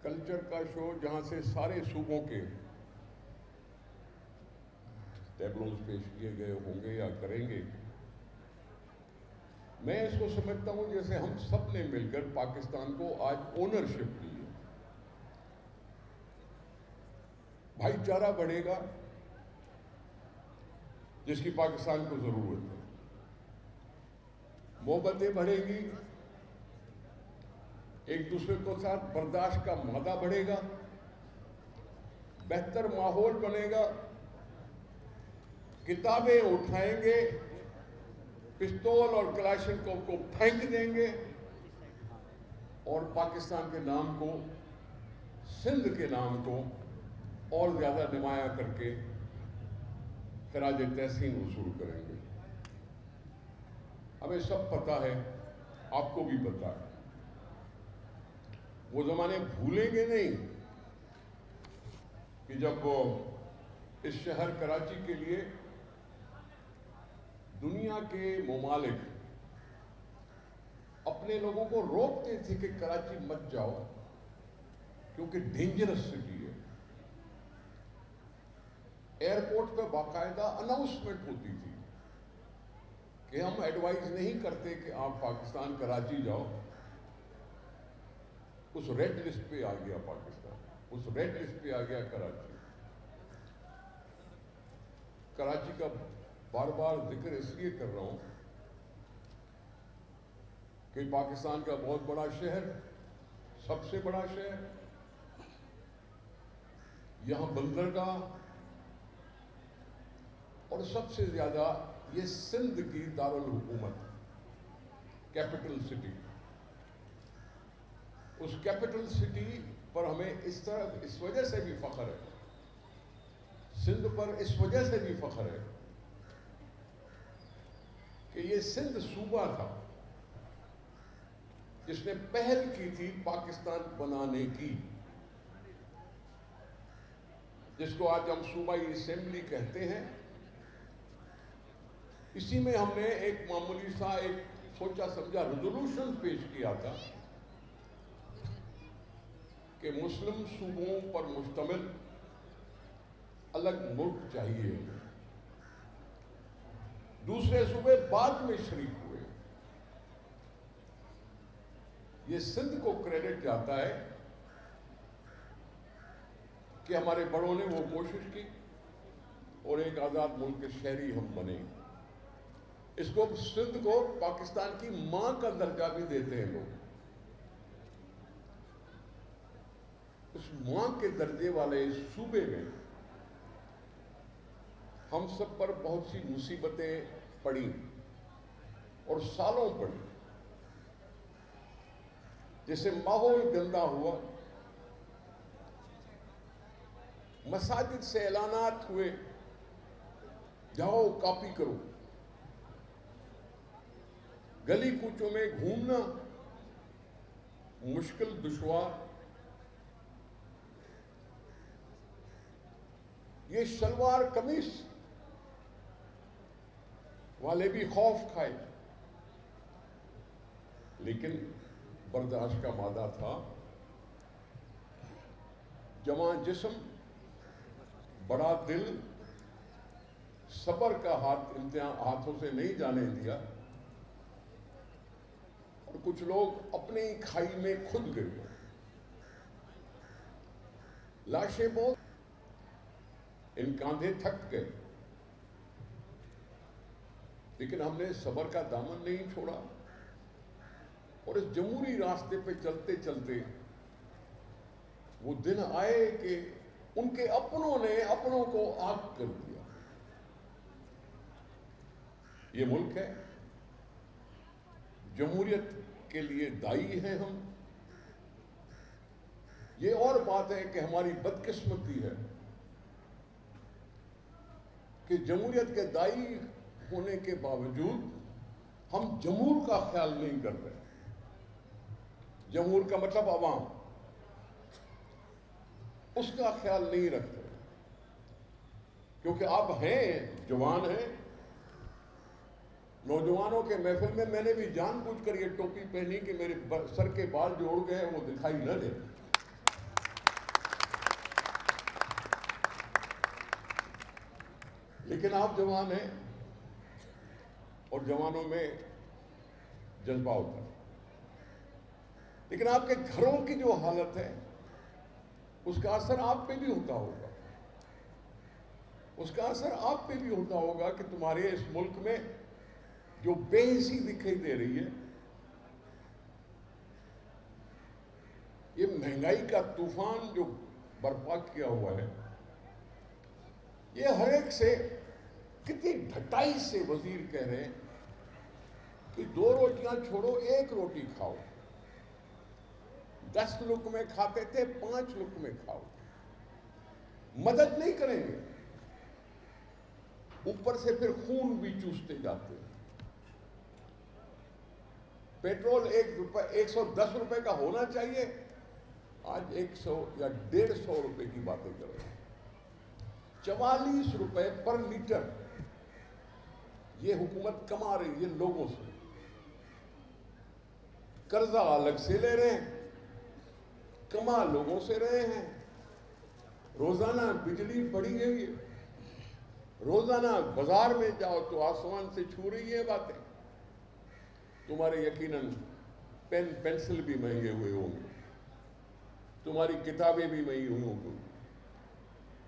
Culture کا شو جہاں سے سارے صوبوں کے ٹیبلوز پیش کیے گئے ہوں گے یا کریں گے. میں اس کو سمجھتا ہوں جیسے ہم سب نے مل کر پاکستان کو آج اونرشپ دی ہے. بھائی چارہ بڑھے گا جس کی پاکستان کو ضرورت ہے. محبتیں بڑھیں گی, ایک دوسرے کے ساتھ برداشت کا مادہ بڑھے گا, بہتر ماحول بنے گا, کتابیں اٹھائیں گے, پستول اور کلاشنکوف کو پھینک دیں گے اور پاکستان کے نام کو, سندھ کے نام کو اور زیادہ نمایاں کر کے خراج تحسین وصول کریں گے. ہمیں سب پتہ ہے, آپ کو بھی پتہ ہے, وہ زمانے بھولیں گے نہیں کہ جب اس شہر کراچی کے لیے دنیا کے ممالک اپنے لوگوں کو روکتے تھے کہ کراچی مت جاؤ کیونکہ ڈینجرس سٹی ہے. ایئرپورٹ پہ باقاعدہ اناؤنسمنٹ ہوتی تھی کہ ہم ایڈوائز نہیں کرتے کہ آپ پاکستان کراچی جاؤ. اس ریڈ لسٹ پہ آ گیا پاکستان, اس ریڈ لسٹ پہ آ گیا کراچی. کراچی کا بار بار ذکر اس لیے کر رہا ہوں کہ پاکستان کا بہت بڑا شہر, سب سے بڑا شہر, یہاں بندرگاہ, اور سب سے زیادہ یہ سندھ کی دارالحکومت, کیپٹل سٹی. اس کیپٹل سٹی پر ہمیں اس وجہ سے بھی فخر ہے, سندھ پر اس وجہ سے بھی فخر ہے کہ یہ سندھ صوبہ تھا جس نے پہل کی تھی پاکستان بنانے کی, جس کو آج ہم صوبائی اسمبلی کہتے ہیں. اسی میں ہم نے ایک معمولی سا ایک سوچا سمجھا ریزولوشن پیش کیا تھا کہ مسلم صوبوں پر مشتمل الگ ملک چاہیے. دوسرے صوبے بعد میں شریک ہوئے. یہ سندھ کو کریڈٹ جاتا ہے کہ ہمارے بڑوں نے وہ کوشش کی اور ایک آزاد ملک کے شہری ہم بنے. اس کو سندھ کو پاکستان کی ماں کا درجہ بھی دیتے ہیں لوگ. اس ماں کے درجے والے اس صوبے میں ہم سب پر بہت سی مصیبتیں پڑیں اور سالوں پڑیں. جیسے ماحول گندا ہوا, مساجد سے اعلانات ہوئے جاؤ کاپی کرو, گلی کوچوں میں گھومنا مشکل دشوار, یہ شلوار قمیص والے بھی خوف کھائے, لیکن برداشت کا مادہ تھا. جواں جسم, بڑا دل, صبر کا ہاتھوں سے نہیں جانے دیا, اور کچھ لوگ اپنی کھائی میں خود گر گئے. لاشیں بہت, ان کاندھے تھک گئے, لیکن ہم نے صبر کا دامن نہیں چھوڑا اور اس جمہوری راستے پہ چلتے چلتے وہ دن آئے کہ ان کے اپنوں نے اپنوں کو آگ کر دیا. یہ ملک ہے, جمہوریت کے لیے دائی ہیں ہم. یہ اور بات ہے کہ ہماری بدقسمتی ہے کہ جمہوریت کے دائی ہونے کے باوجود ہم جمہور کا خیال نہیں کر رہے. جمہور کا مطلب عوام, اس کا خیال نہیں رکھتے, کیونکہ آپ ہیں, جوان ہیں. نوجوانوں کے محفل میں میں نے بھی جان بوجھ کر یہ ٹوپی پہنی کہ میرے سر کے بال جو اڑ گئے وہ دکھائی نہ دے. لیکن آپ جوان ہیں اور جوانوں میں جذبہ ہوتا ہے، لیکن آپ کے گھروں کی جو حالت ہے اس کا اثر آپ پہ بھی ہوتا ہوگا، اس کا اثر آپ پہ بھی ہوتا ہوگا کہ تمہارے اس ملک میں جو بے حسی دکھائی دے رہی ہے، یہ مہنگائی کا طوفان جو برپا کیا ہوا ہے، یہ ہر ایک سے کتنی ڈھٹائی سے وزیر کہہ رہے ہیں کہ 2 روٹیاں چھوڑو 1 روٹی کھاؤ، 10 لقمے کھاتے تھے 5 لقمے کھاؤ، مدد نہیں کریں گے، اوپر سے پھر خون بھی چوستے جاتے ہیں۔ پیٹرول 110 روپے کا ہونا چاہیے، آج 100 یا 150 روپے کی باتیں کر رہے ہیں، 44 روپے پر لیٹر یہ حکومت کما رہی ہے لوگوں سے، قرضہ الگ سے لے رہے ہیں، کما لوگوں سے رہے ہیں، روزانہ بجلی بڑھی ہوئی ہے، روزانہ بازار میں جاؤ تو آسمان سے چھو رہی ہے باتیں، تمہارے یقیناً پین پینسل بھی مہنگے ہوئے ہوں گے، تمہاری کتابیں بھی مہنگی ہوئی ہوں گی،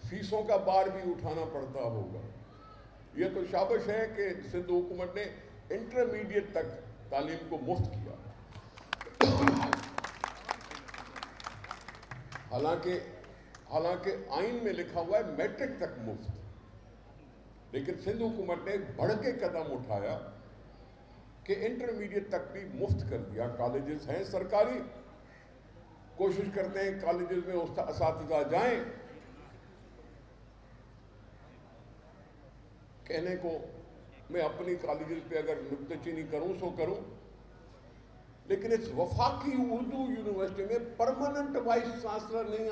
فیسوں کا بار بھی اٹھانا پڑتا ہوگا۔ یہ تو شابش ہے کہ سندھ حکومت نے انٹرمیڈیٹ تک تعلیم کو مفت کیا، حالانکہ آئین میں لکھا ہوا ہے میٹرک تک مفت، لیکن سندھ حکومت نے بڑھ کے قدم اٹھایا کہ انٹرمیڈیٹ تک بھی مفت کر دیا۔ کالجز ہیں سرکاری، کوشش کرتے ہیں کالجز میں اساتذہ جائیں، کہنے کو میں اپنی کالجز پہ اگر نکتہ چینی کروں سو کروں، لیکن اس وفاقی اردو یونیورسٹی میں پرماننٹ وائس چانسلر نہیں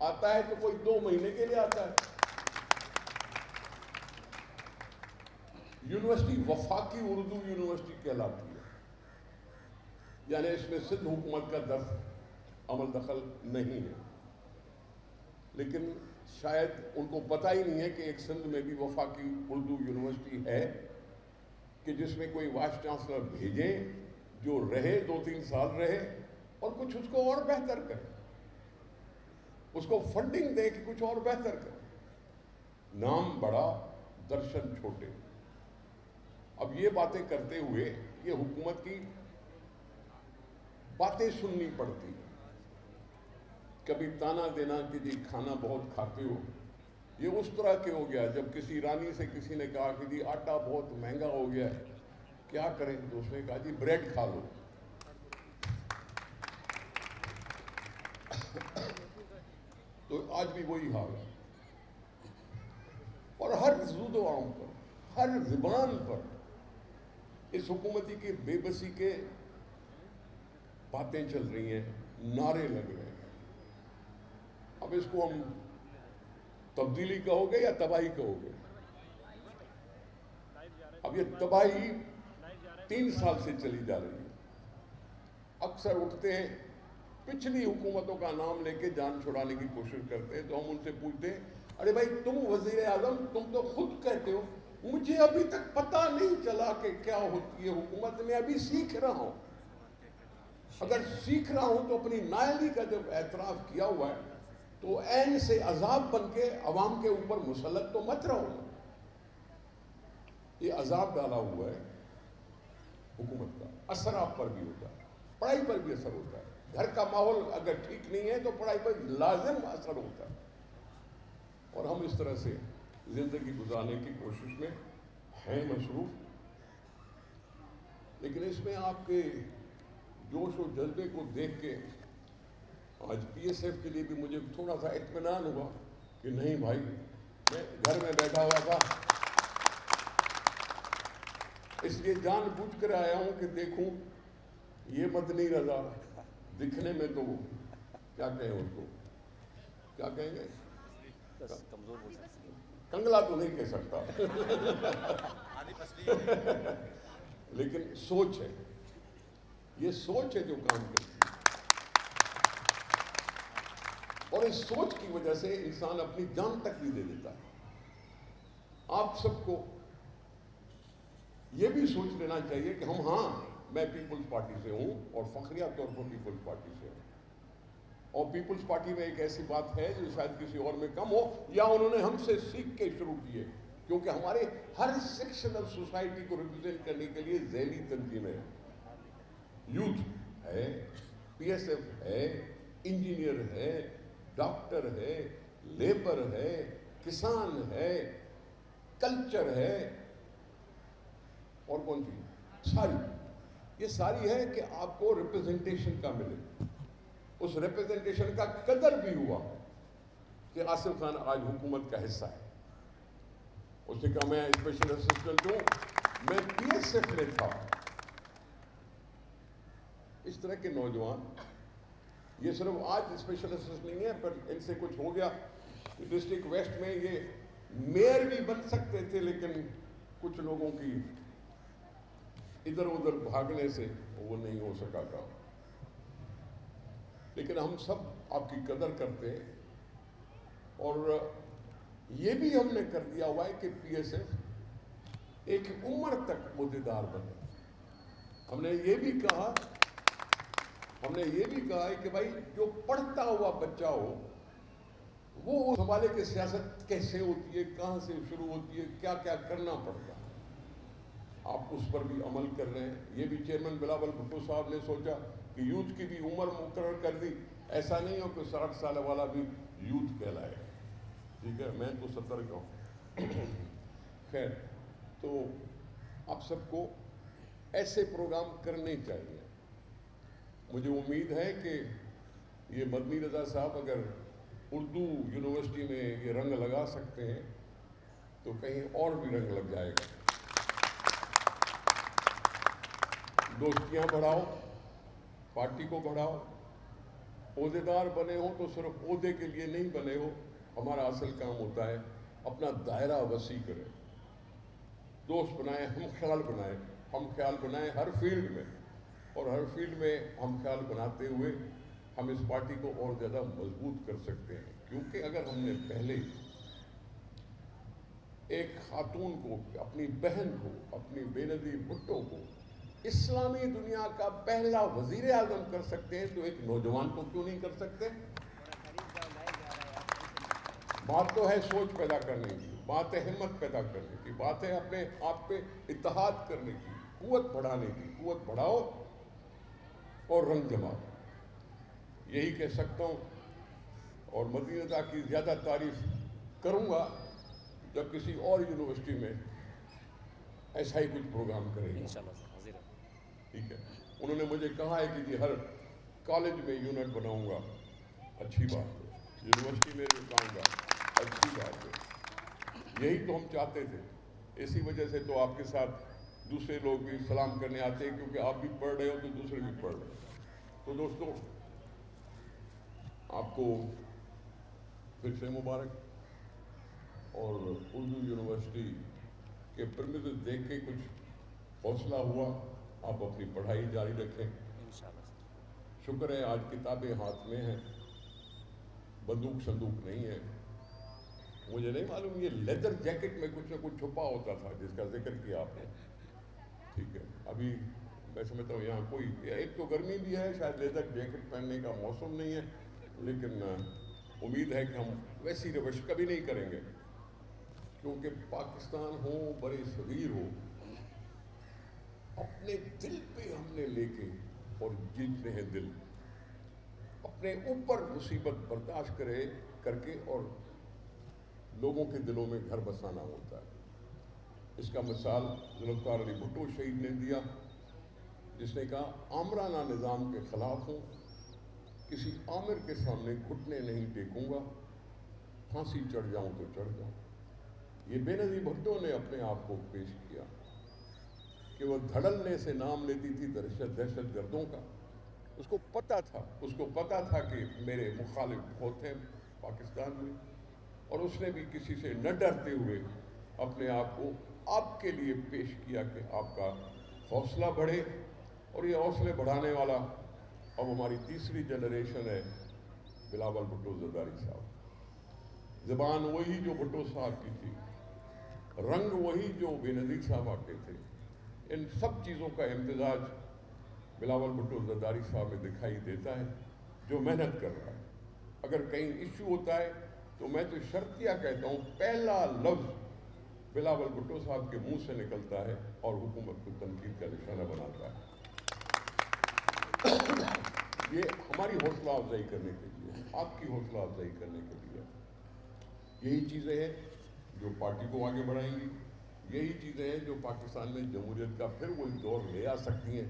آتا ہے تو کوئی 2 مہینے کے لیے آتا ہے۔ یونیورسٹی وفاقی اردو یونیورسٹی کہلاتی ہے، یعنی اس میں سندھ حکومت کا عمل دخل نہیں ہے، لیکن شاید ان کو پتہ ہی نہیں ہے کہ ایک سندھ میں بھی وفاقی اردو یونیورسٹی ہے کہ جس میں کوئی وائس چانسلر بھیجیں جو رہے 2-3 سال رہے اور کچھ اس کو اور بہتر کرے، اس کو فنڈنگ دے کہ کچھ اور بہتر کرے۔ نام بڑا درشن چھوٹے۔ اب یہ باتیں کرتے ہوئے یہ حکومت کی باتیں سننی پڑتی ہیں، کبھی تانا دینا کہ جی کھانا بہت کھاتے ہو، یہ اس طرح کے ہو گیا جب کسی رانی سے کسی نے کہا کہ جی آٹا بہت مہنگا ہو گیا ہے کیا کریں، تو اس نے کہا جی بریڈ کھا لو۔ تو آج بھی وہی حال ہے، اور ہر زود و عام پر، ہر زبان پر اس حکومتی کی بے بسی کے باتیں چل رہی ہیں، نعرے لگ رہے ہیں۔ اب اس کو ہم تبدیلی کہو گے یا تباہی کہو گے؟ اب یہ تباہی 3 سال سے چلی جا رہی ہے۔ اکثر اٹھتے ہیں، پچھلی حکومتوں کا نام لے کے جان چھڑانے کی کوشش کرتے ہیں، تو ہم ان سے پوچھتے ہیں ارے بھائی تم وزیر اعظم، تم تو خود کہتے ہو مجھے ابھی تک پتہ نہیں چلا کہ کیا ہوتی ہے حکومت، میں ابھی سیکھ رہا ہوں۔ اگر سیکھ رہا ہوں تو اپنی نااہلی کا جب اعتراف کیا ہوا ہے تو عین سے عذاب بن کے عوام کے اوپر مسلط تو مت رہو۔ یہ عذاب ڈالا ہوا ہے حکومت کا، اثر آپ پر بھی ہوتا ہے، پڑھائی پر بھی اثر ہوتا ہے، گھر کا ماحول اگر ٹھیک نہیں ہے تو پڑھائی پر لازم اثر ہوتا ہے، اور ہم اس طرح سے زندگی گزارنے کی کوشش میں ہیں مصروف۔ لیکن اس میں آپ کے جوش و جذبے کو دیکھ کے آج پی ایس ایف کے لیے بھی مجھے تھوڑا سا اطمینان ہوا کہ نہیں بھائی، میں گھر میں بیٹھا ہوا تھا، اس لیے جان بوجھ کر آیا ہوں کہ دیکھوں یہ مدنی رضا دکھنے میں تو کیا کہیں اس کو، کیا کہیں گے، کنگلا تو نہیں کہہ سکتا لیکن سوچ ہے، یہ سوچ ہے جو کام کرتی ہے، اور اس سوچ کی وجہ سے انسان اپنی جان تک بھی دے دیتا ہے۔ آپ سب کو یہ بھی سوچ لینا چاہیے کہ ہم، ہاں میں پیپلز پارٹی سے ہوں اور فخریہ طور پر پیپلز پارٹی سے ہوں، اور پیپلز پارٹی میں ایک ایسی بات ہے جو شاید کسی اور میں کم ہو، یا انہوں نے ہم سے سیکھ کے شروع کیے، کیونکہ ہمارے ہر سیکشن آف سوسائٹی کو ریپرزینٹ کرنے کے لیے ذیلی تنظیمیں ہیں، یوتھ ہے، پی ایس ایف ہے، انجینئر ہے، ڈاکٹر ہے، لیبر ہے، کسان ہے، کلچر ہے، اور کون سی ساری، یہ ساری ہے کہ آپ کو ریپرزنٹیشن کا ملے۔ اس ریپرزنٹیشن کا قدر بھی ہوا کہ آصف خان آج حکومت کا حصہ ہے۔ اس نے کہا میں اسپیشل اسسٹنٹ ہوں، میں پی ایس ایف میں تھا۔ اس طرح کے نوجوان، یہ صرف آج اسپیشل اسسٹنٹ نہیں ہے، پر ان سے کچھ ہو گیا۔ ڈسٹرکٹ ویسٹ میں یہ میئر بھی بن سکتے تھے، لیکن کچھ لوگوں کی ادھر ادھر بھاگنے سے وہ نہیں ہو سکا کام۔ لیکن ہم سب آپ کی قدر کرتے ہیں، اور یہ بھی ہم نے کر دیا ہوا ہے کہ پی ایس ایف ایک عمر تک عہدیدار بنے۔ ہم نے یہ بھی کہا ہے کہ بھائی جو پڑھتا ہوا بچہ ہو، وہ اس حوالے کی سیاست کیسے ہوتی ہے، کہاں سے شروع ہوتی ہے، کیا کیا کرنا پڑتا ہے، آپ اس پر بھی عمل کر رہے ہیں۔ یہ بھی چیئرمین بلاول بھٹو صاحب نے سوچا کہ یوتھ کی بھی عمر مقرر کر دی، ایسا نہیں ہو کہ 60 سال والا بھی یوتھ کہلائے، ٹھیک ہے، میں تو 70 کا ہوں۔ خیر، تو آپ سب کو ایسے پروگرام کرنے چاہیے۔ مجھے امید ہے کہ یہ مدنی رضا صاحب اگر اردو یونیورسٹی میں یہ رنگ لگا سکتے ہیں تو کہیں اور بھی رنگ لگ جائے گا۔ دوستیاں بڑھاؤ، پارٹی کو بڑھاؤ، عہدیدار بنے ہو تو صرف عہدے کے لیے نہیں بنے ہو، ہمارا اصل کام ہوتا ہے اپنا دائرہ وسیع کریں، دوست بنائیں، ہم خیال بنائیں ہر فیلڈ میں، اور ہر فیلڈ میں ہم خیال بناتے ہوئے ہم اس پارٹی کو اور زیادہ مضبوط کر سکتے ہیں۔ کیونکہ اگر ہم نے پہلے ایک خاتون کو، اپنی بہن کو، اپنی بے نظیر بھٹو کو اسلامی دنیا کا پہلا وزیر اعظم کر سکتے ہیں تو ایک نوجوان کو کیوں نہیں کر سکتے؟ بات تو ہے سوچ پیدا کرنے کی، بات ہے ہمت پیدا کرنے کی، بات ہے اپنے آپ پہ اتحاد کرنے کی، قوت بڑھانے کی۔ قوت بڑھاؤ اور رنگ جماؤ، یہی کہہ سکتا ہوں۔ اور مدنی رضا کی زیادہ تعریف کروں گا جب کسی اور یونیورسٹی میں ایسا ہی کچھ پروگرام کریں گے، ٹھیک ہے۔ انہوں نے مجھے کہا ہے کہ جی ہر کالج میں یونٹ بناؤں گا، اچھی بات ہے، یونیورسٹی میں بناؤں گا، اچھی بات ہے، یہی تو ہم چاہتے تھے۔ اسی وجہ سے تو آپ کے ساتھ دوسرے لوگ بھی سلام کرنے آتے ہیں، کیونکہ آپ بھی پڑھ رہے ہو تو دوسرے بھی پڑھ رہے ہیں۔ تو دوستوں، آپ کو پھر سے مبارک، اور اردو یونیورسٹی کے پرمیسز دیکھ کے کچھ حوصلہ ہوا، آپ اپنی پڑھائی جاری رکھیں۔ شکر ہے آج کتابیں ہاتھ میں ہیں، بندوق صندوق نہیں ہے۔ مجھے نہیں معلوم یہ لیدر جیکٹ میں کچھ نہ کچھ چھپا ہوتا تھا جس کا ذکر کیا آپ نے، ٹھیک ہے۔ ابھی میں سمجھتا ہوں یہاں کوئی، ایک تو گرمی بھی ہے، شاید لیدر جیکٹ پہننے کا موسم نہیں ہے، لیکن امید ہے کہ ہم ویسی روش کبھی نہیں کریں گے، کیونکہ پاکستان ہو، بڑے صغیر ہو، اپنے دل پہ ہم نے لے کے اور جیتنے ہیں دل، اپنے اوپر مصیبت برداشت کر کے اور لوگوں کے دلوں میں گھر بسانا ہوتا ہے۔ اس کا مثال ذوالفقار علی بھٹو شہید نے دیا، جس نے کہا آمرانہ نظام کے خلاف ہوں، کسی آمر کے سامنے گھٹنے نہیں ٹیکوں گا، پھانسی چڑھ جاؤں تو چڑھ جاؤں۔ یہ بے نظیر بھٹو نے اپنے آپ کو پیش کیا کہ وہ دھڑلنے سے نام لیتی تھی دہشت گردوں کا۔ اس کو پتا تھا کہ میرے مخالف بہت ہیں پاکستان میں، اور اس نے بھی کسی سے نہ ڈرتے ہوئے اپنے آپ کو آپ کے لیے پیش کیا کہ آپ کا حوصلہ بڑھے۔ اور یہ حوصلے بڑھانے والا اب ہماری تیسری جنریشن ہے، بلاول بھٹو زرداری صاحب۔ زبان وہی جو بھٹو صاحب کی تھی، رنگ وہی جو بے نظیر صاحب آتے تھے. ان سب چیزوں کا امتزاج بلاول بھٹو زرداری صاحب میں دکھائی دیتا ہے جو محنت کر رہا ہے. اگر کہیں ایشو ہوتا ہے تو میں تو شرطیہ کہتا ہوں پہلا لفظ بلاول بھٹو صاحب کے منہ سے نکلتا ہے اور حکومت کو تنقید کا نشانہ بناتا ہے. یہ ہماری حوصلہ افزائی کرنے کے لیے، آپ کی حوصلہ افزائی کرنے کے لیے. یہی چیزیں ہیں جو پارٹی کو آگے بڑھائیں گی. یہی چیزیں ہیں جو پاکستان میں جمہوریت کا پھر وہی دور لے آ سکتی ہیں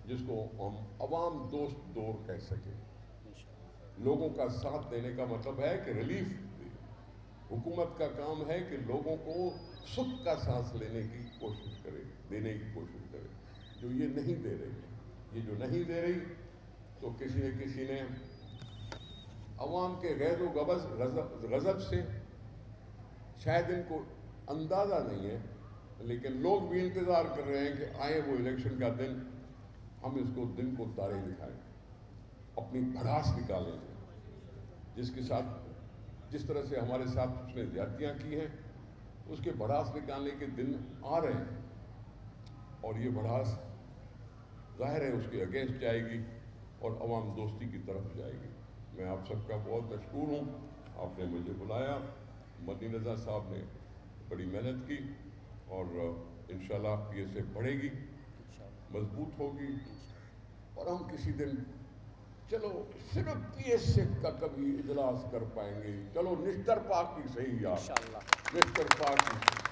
جس کو ہم عوام دوست دور کہہ سکیں. لوگوں کا ساتھ دینے کا مطلب ہے کہ ریلیف دے. حکومت کا کام ہے کہ لوگوں کو سکھ کا سانس لینے کی کوشش کرے، دینے کی کوشش کرے. جو یہ نہیں دے رہی، یہ جو نہیں دے رہی، تو کسی نے عوام کے غیظ و غضب سے، شاید ان کو اندازہ نہیں ہے لیکن لوگ بھی انتظار کر رہے ہیں کہ آئے وہ الیکشن کا دن، ہم اس کو دن کو تارے دکھائیں، اپنی بھڑاس نکالیں. جس کے ساتھ، جس طرح سے ہمارے ساتھ اس نے زیادتیاں کی ہیں، اس کے بھڑاس نکالنے کے دن آ رہے ہیں. اور یہ بھڑاس ظاہر ہے اس کے اگینسٹ جائے گی اور عوام دوستی کی طرف جائے گی. میں آپ سب کا بہت مشکور ہوں، آپ نے مجھے بلایا. مدنی رضا صاحب نے بڑی محنت کی اور انشاءاللہ پی ایس ایف بڑھے گی، مضبوط ہوگی. اور ہم کسی دن چلو صرف پی ایس ایف کا کبھی اجلاس کر پائیں گے. چلو نشتر پاک کی صحیح یار، نشتر پاک کی